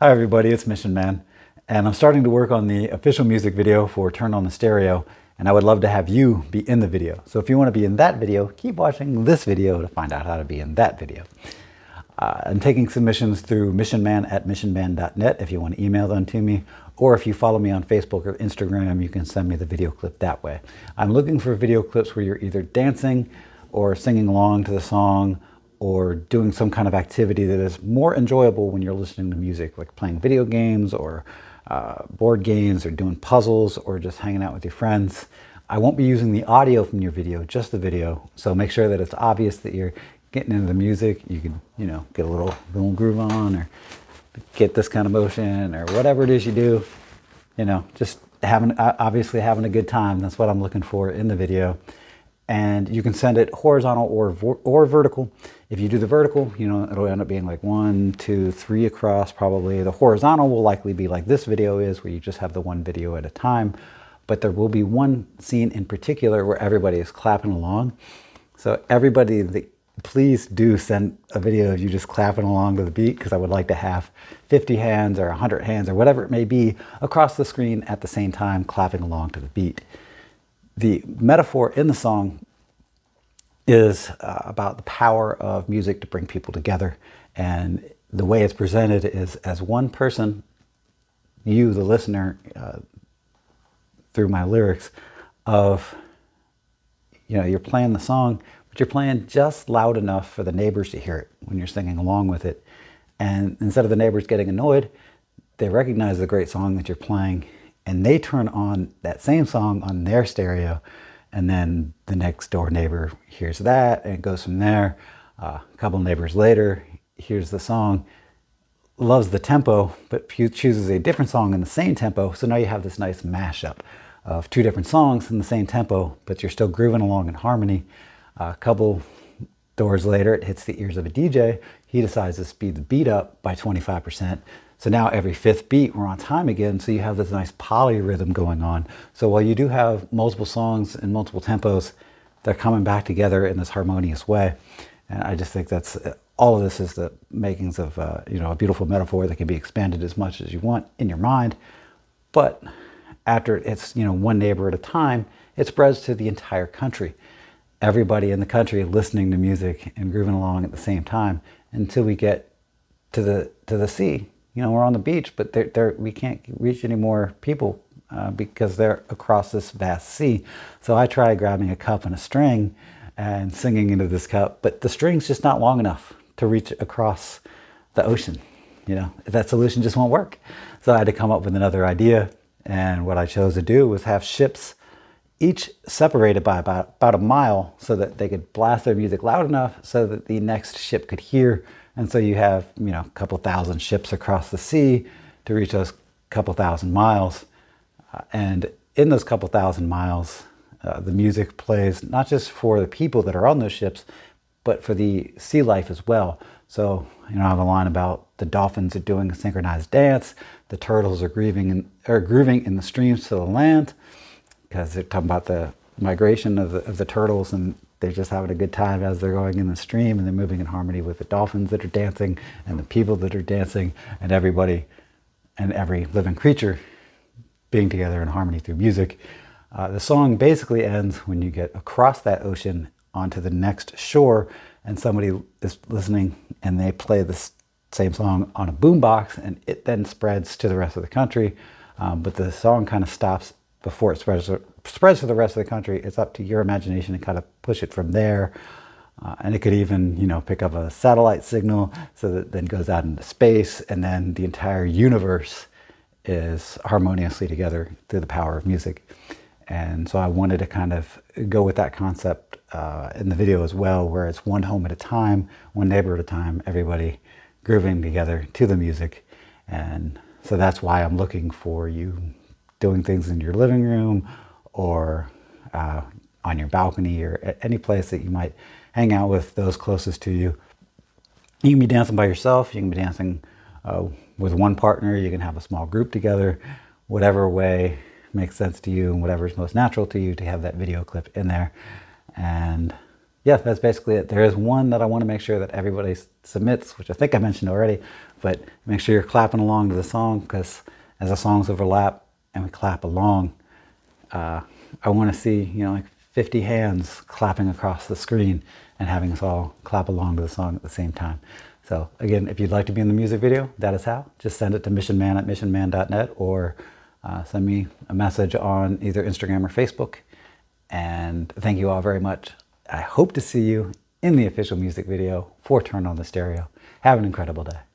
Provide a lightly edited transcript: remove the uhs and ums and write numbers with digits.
Hi everybody, it's Mission Man, and I'm starting to work on the official music video for Turn on the Stereo, and I would love to have you be in the video. So if you want to be in that video, keep watching this video to find out how to be in that video. I'm taking submissions through missionman@missionman.net if you want to email them to me, or if you follow me on Facebook or Instagram, you can send me the video clip that way. I'm looking for video clips where you're either dancing or singing along to the song, or doing some kind of activity that is more enjoyable when you're listening to music, like playing video games or board games or doing puzzles or just hanging out with your friends. I won't be using the audio from your video, just the video. So make sure that it's obvious that you're getting into the music. You can, get a little groove on or get this kind of motion or whatever it is you do. Just obviously having a good time. That's what I'm looking for in the video. And you can send it horizontal or vertical. If you do the vertical, it'll end up being like 1, 2, 3 across probably. The horizontal will likely be like this video is, where you just have the one video at a time. But there will be one scene in particular where everybody is clapping along. So everybody, please do send a video of you just clapping along to the beat, because I would like to have 50 hands or 100 hands or whatever it may be across the screen at the same time clapping along to the beat. The metaphor in the song is about the power of music to bring people together. And the way it's presented is as one person, you, the listener, through my lyrics of, you're playing the song, but you're playing just loud enough for the neighbors to hear it when you're singing along with it. And instead of the neighbors getting annoyed, they recognize the great song that you're playing, and they turn on that same song on their stereo, and then the next door neighbor hears that, and it goes from there. A couple neighbors later hears the song, loves the tempo, but chooses a different song in the same tempo. So now you have this nice mashup of two different songs in the same tempo, but you're still grooving along in harmony. A couple doors later, it hits the ears of a DJ. He decides to speed the beat up by 25%. So now every fifth beat, we're on time again. So you have this nice polyrhythm going on. So while you do have multiple songs and multiple tempos, they're coming back together in this harmonious way. And I just think that's, all of this is the makings of, a beautiful metaphor that can be expanded as much as you want in your mind. But after it's, one neighbor at a time, it spreads to the entire country. Everybody in the country listening to music and grooving along at the same time until we get to the sea. We're on the beach, but we can't reach any more people because they're across this vast sea. So I try grabbing a cup and a string and singing into this cup, but the string's just not long enough to reach across the ocean. That solution just won't work. So I had to come up with another idea, and what I chose to do was have ships each separated by about a mile so that they could blast their music loud enough so that the next ship could hear. And so you have, a couple thousand ships across the sea to reach those couple thousand miles. And in those couple thousand miles, the music plays not just for the people that are on those ships, but for the sea life as well. So, I have a line about the dolphins are doing a synchronized dance. The turtles are grooving in the streams to the land, because they're talking about the migration of the turtles, and they're just having a good time as they're going in the stream, and they're moving in harmony with the dolphins that are dancing and the people that are dancing, and everybody and every living creature being together in harmony through music. The song basically ends when you get across that ocean onto the next shore, and somebody is listening and they play this same song on a boombox, and it then spreads to the rest of the country. But the song kind of stops before it spreads to the rest of the country. It's up to your imagination to kind of push it from there. And it could even, pick up a satellite signal so that it then goes out into space, and then the entire universe is harmoniously together through the power of music. And so I wanted to kind of go with that concept in the video as well, where it's one home at a time, one neighbor at a time, everybody grooving together to the music. And so that's why I'm looking for you doing things in your living room or on your balcony or at any place that you might hang out with those closest to you. You can be dancing by yourself. You can be dancing with one partner. You can have a small group together. Whatever way makes sense to you and whatever is most natural to you to have that video clip in there. And yeah, that's basically it. There is one that I want to make sure that everybody submits, which I think I mentioned already, but make sure you're clapping along to the song, because as the songs overlap and we clap along, I want to see, like 50 hands clapping across the screen and having us all clap along to the song at the same time. So again, if you'd like to be in the music video, that is how. Just send it to missionman@missionman.net, or send me a message on either Instagram or Facebook. And thank you all very much. I hope to see you in the official music video for Turn on the Stereo. Have an incredible day.